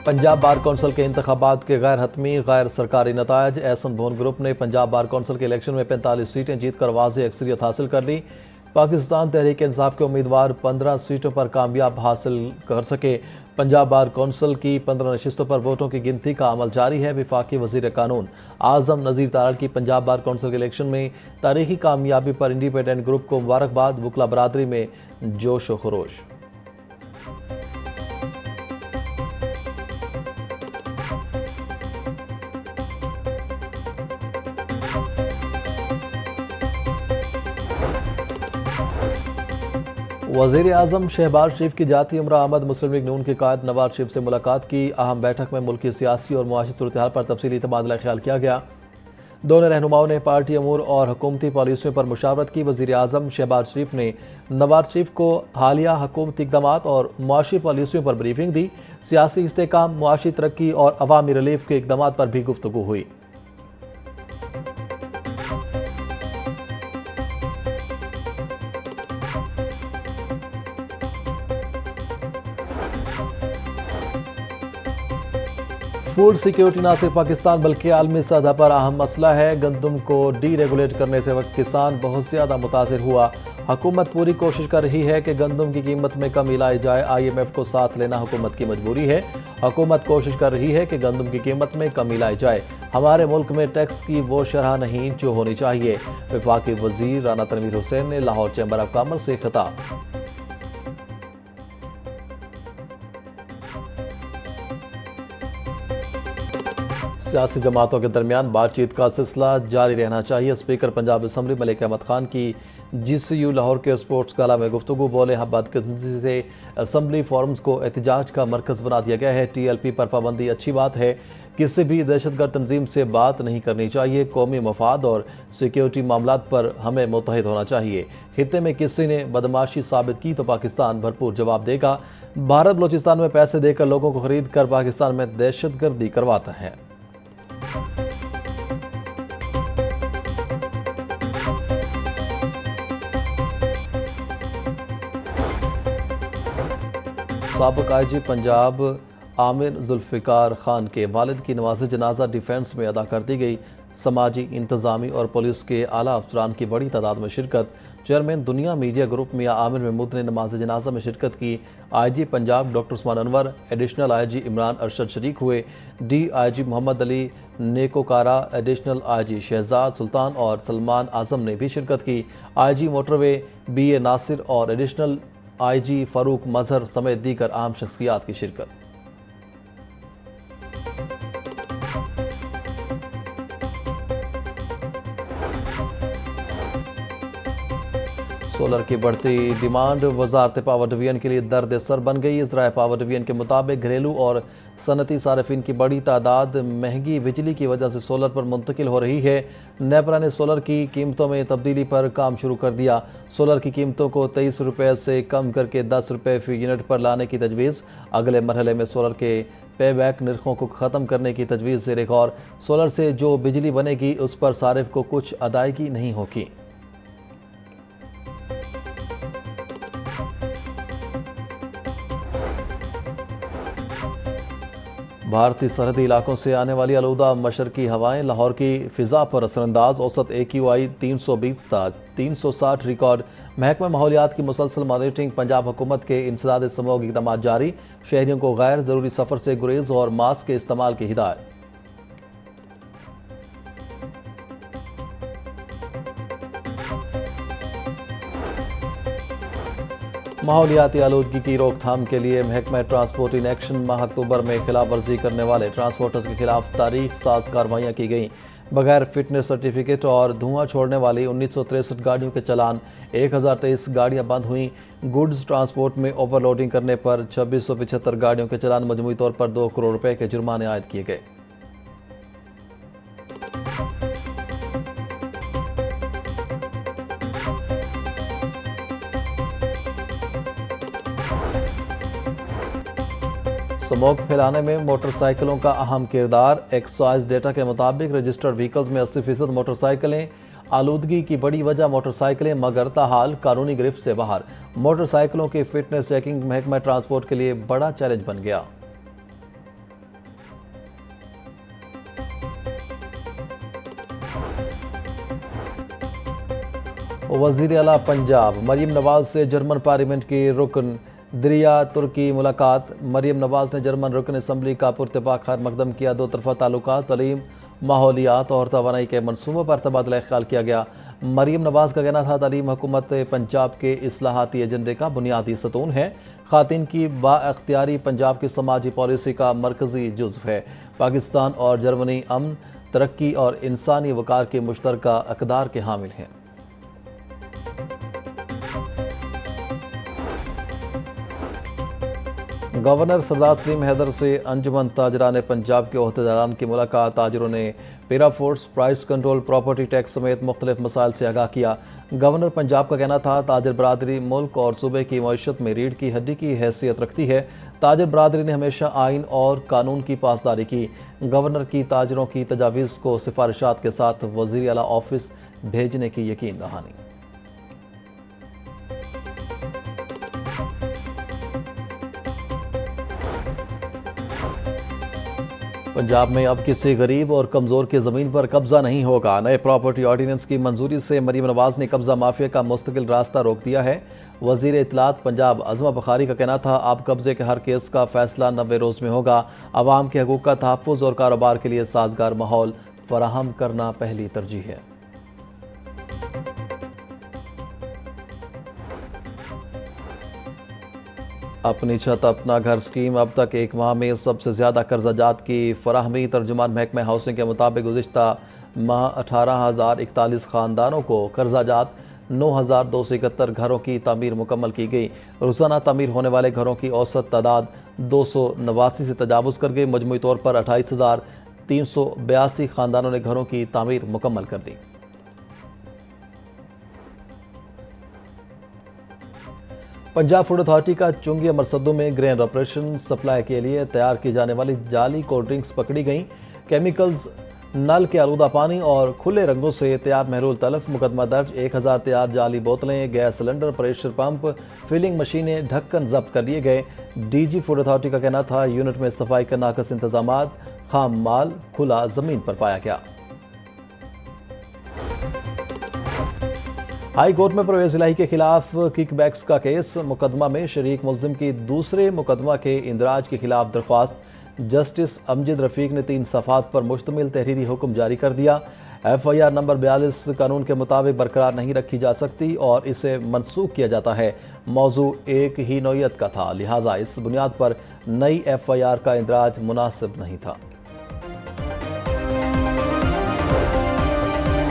Punjab bar council के इंतखाबात के गैर हतमी गैर सरकारी नतायज। एहसन भवन ग्रुप ने पंजाब बार कौंसिल के इलेक्शन में 45 सीटें जीतकर वाज़ेह अक्सरियत हासिल कर ली। पाकिस्तान तहरीक इंसाफ के उम्मीदवार 15 सीटों पर कामयाब हासिल कर सके। पंजाब बार कौंसिल की 15 नशिस्तों पर वोटों की गिनती का अमल जारी है। वफाकी वज़ीर कानून आज़म नज़ीर तारड़ की पंजाब बार कौंसिल के इलेक्शन में तारीखी कामयाबी पर इंडिपेंडेंट ग्रुप को मुबारकबाद। वकला बरादरी में जोश व खरोश। वज़ीर आज़म शहबाज शरीफ की जाती उम्रा अहमद मुस्लिम लीग नून के कायद नवाज शरीफ से मुलाकात की। अहम बैठक में मुल्क की सियासी और मुआशी सूरत-ए-हाल पर तफसीली तबादला ख्याल किया गया। दोनों रहनुमाओं ने पार्टी अमूर और हुकूमती पॉलिसियों पर मुशावरत की। वज़ीर आज़म शहबाज शरीफ ने नवाज शरीफ को हालिया हुकूमती इक़दामात और मुआशी पॉलिसियों पर ब्रीफिंग दी। सियासी इस्तेहकाम, मुआशी तरक्की और अवामी रिलीफ के इक़दामात पर भी गुफ्तगू हुई। फूड सिक्योरिटी न सिर्फ पाकिस्तान बल्कि आलमी सतह पर अहम मसला है। गंदम को डी रेगुलेट करने से वक्त किसान बहुत ज़्यादा मुतासिर हुआ। हुकूमत पूरी कोशिश कर रही है कि गंदम की कीमत में कमी लाई जाए। IMF को साथ लेना हुकूमत की मजबूरी है। हुकूमत कोशिश कर रही है कि गंदम की कीमत में कमी लाई जाए। हमारे मुल्क में टैक्स की वो शरह नहीं जो होनी चाहिए। वफाकी वजीर राना तनवीर हुसैन ने लाहौर चैम्बर ऑफ कॉमर्स से खिताब। सियासी जमातों के दरमियान बातचीत का सिलसिला जारी रहना चाहिए। स्पीकर पंजाब असम्बली मलिक अहमद खान की GCU लाहौर के स्पोर्ट्स गाला में गुफ्तगू। बोले बदकिस्मती से असम्बली फोरम्स को एहतजाज का मरकज़ बना दिया गया है। TLP पर पाबंदी अच्छी बात है। किसी भी दहशतगर्द तंजीम से बात नहीं करनी चाहिए। कौमी मफाद और सिक्योरिटी मामलात पर हमें मुत्तहिद होना चाहिए। खित्ते में किसी ने बदमाशी साबित की तो पाकिस्तान भरपूर जवाब देगा। भारत बलोचिस्तान में पैसे देकर लोगों को खरीद कर पाकिस्तान में दहशतगर्दी करवाता है। साबिक़ IG पंजाब आमिर जुल्फ़िकार खान के वालिद की नमाज जनाजा डिफेंस में अदा कर दी गई। समाजी, इंतज़ामी और पुलिस के आला अफसरान की बड़ी तादाद में शिरकत। चेयरमैन दुनिया मीडिया ग्रुप मियां आमिर महमूद ने नमाज जनाजा में शिरकत की। IG Punjab doctor Usman Anwar, additional IG Imran Arshad शरीक हुए। DIG Mohammad Ali Nekokara, additional IG Shahzad Sultan और सलमान आजम ने भी शिरकत की। IG मोटरवे BA नासिर और एडिशनल IG फ़ारूक मजहर समेत दीगर अहम शख्सियात की शिरकत। सोलर की बढ़ती डिमांड वजारत पावर डिवीजन के लिए दर्द सर बन गई। इज़राए पावर डिवीजन के मुताबिक घरेलू और सनती सार्फिन की बड़ी तादाद महंगी बिजली की वजह से सोलर पर मुंतकिल हो रही है। नेपरा ने सोलर की कीमतों में तब्दीली पर काम शुरू कर दिया। सोलर की कीमतों को 23 रुपये से कम करके 10 रुपये फी यूनिट पर लाने की तजवीज़। अगले मरहले में सोलर के पेबैक निर्खों को ख़त्म करने की तजवीज़ ज़ेर गौर। सोलर से जो बिजली बनेगी उस पर सारिफ को कुछ अदायगी नहीं होगी। भारतीय सरहदी इलाकों से आने वाली आलूदा मशरकी हवाएं लाहौर की फ़िज़ा पर असरअंदाज। औसत AQI 320 था 360 रिकॉर्ड। महकमा माहौलियात की मुसलसल मॉनिटरिंग। पंजाब हुकूमत के इंसदाद समूह इक़दाम जारी। शहरियों को गैर ज़रूरी सफ़र से गुरेज और मास्क के इस्तेमाल की हिदायत। माहौलियाती आलूदगी की रोकथाम के लिए महकमा ट्रांसपोर्ट इन एक्शन माह अक्टूबर में खिलाफ वर्जी करने वाले ट्रांसपोर्टर्स के खिलाफ तारीख साज कार्रवाइयाँ की गईं। बगैर फिटनेस सर्टिफिकेट और धुआं छोड़ने वाली 1963 गाड़ियों के चलान। 1023 गाड़ियाँ बंद हुई। गुड्स ट्रांसपोर्ट में ओवरलोडिंग करने पर 2675 गाड़ियों के चलान। मजमूई तौर पर 2 करोड़ रुपए के जुर्माने आयद किए गए। स्मोक फैलाने में मोटरसाइकिलों का अहम किरदार। एक्साइज डेटा के मुताबिक रजिस्टर्ड व्हीकल्स में 80% मोटरसाइकिलें। आलूदगी की बड़ी वजह मोटरसाइकिलें, मगर ताहाल कानूनी गिरफ्त से बाहर। मोटरसाइकिलों की फिटनेस चेकिंग महकमा ट्रांसपोर्ट के लिए बड़ा चैलेंज बन गया। वज़ीर आला पंजाब मरीम नवाज से जर्मन पार्लियामेंट की रुकन दरिया तुर्की मुलाकात। मरीम नवाज ने जर्मन रुकन असम्बली का पुरतपाक खैर मकदम किया। दो तरफा ताल्लुकात, तलीम, माहौलियात और तवानाई के मनसूबों पर तबादला ख्याल किया गया। मरीम नवाज का कहना था तालीम हुकूमत पंजाब के इस्लाहाती एजेंडे का बुनियादी सतून है। खातिन की बाअख्तियारी पंजाब की समाजी पॉलिसी का मरकजी जुज़्व है। पाकिस्तान और जर्मनी अमन, तरक्की और इंसानी वक़ार के मुश्तरका अक़दार के हामिल हैं। गवर्नर सरदार सलीम हैदर से अंजुमन ताजरान पंजाब के ओहदेदारान की मुलाकात। ताजरों ने पेराफोर्स, प्राइस कंट्रोल, प्रॉपर्टी टैक्स समेत मुख्तलिफ मसाइल से आगाह किया। गवर्नर पंजाब का कहना था ताजर बरादरी मुल्क और सूबे की मईशत में रीढ़ की हड्डी की हैसियत रखती है। ताजर बरादरी ने हमेशा आइन और कानून की पासदारी की। गवर्नर की ताजरों की तजावीज़ को सिफारिशात के साथ वज़ीर आला ऑफिस भेजने की यकीन दहानी। पंजाब में अब किसी गरीब और कमज़ोर की ज़मीन पर कब्जा नहीं होगा। नए प्रॉपर्टी ऑर्डिनेंस की मंजूरी से मरीम नवाज ने कब्जा माफिया का मुस्तकिल रास्ता रोक दिया है। वज़ीर इत्तलात पंजाब अज़मा बुखारी का कहना था अब कब्जे के हर केस का फैसला 90 रोज़ में होगा। आवाम के हकूक़ का तहफ़्फ़ुज़ और कारोबार के लिए साजगार माहौल फराहम करना पहली तरजीह है। अपनी छत अपना घर स्कीम अब तक एक माह में सबसे ज़्यादा कर्जाजात की फराहमी। तर्जुमान महकमा हाउसिंग के मुताबिक गुज़िश्ता माह 18,041 ख़ानदानों को कर्जाजात, 9,271 घरों की तामीर मुकम्मल की गई। रोज़ाना तामीर होने वाले घरों की औसत तादाद 289 से तजावुज़ कर गई। मजमूई तौर पर 28,382 ख़ानदानों ने घरों की तामीर मुकम्मल कर दी। पंजाब फूड अथॉरिटी का चुंगी अमरसद्दू में ग्रेन ऑपरेशन सप्लाई के लिए तैयार की जाने वाली जाली कोल्ड ड्रिंक्स पकड़ी गई। केमिकल्स, नल के आलूदा पानी और खुले रंगों से तैयार महलूल तलफ। मुकदमा दर्ज। 1000 तैयार जाली बोतलें, gas cylinder, pressure pump, filling मशीनें, ढक्कन जब्त कर लिए गए। डीजी फूड अथॉरिटी का कहना था यूनिट में सफाई का नाकस इंतजामात, खाम माल खुला जमीन पर पाया गया। हाई कोर्ट में परवेज इलाही के खिलाफ किकबैक्स का केस। मुकदमा में शरीक मुल्जिम की दूसरे मुकदमा के इंदराज के खिलाफ दरख्वास्त। जस्टिस अमजद रफीक ने 3 सफ़ात पर मुश्तमिल तहरीरी हुक्म जारी कर दिया। FIR नंबर 42 कानून के मुताबिक बरकरार नहीं रखी जा सकती और इसे मनसूख किया जाता है। मौजू एक ही नौयत का था, लिहाजा इस बुनियाद पर नई FIR का इंदराज मुनासिब नहीं था।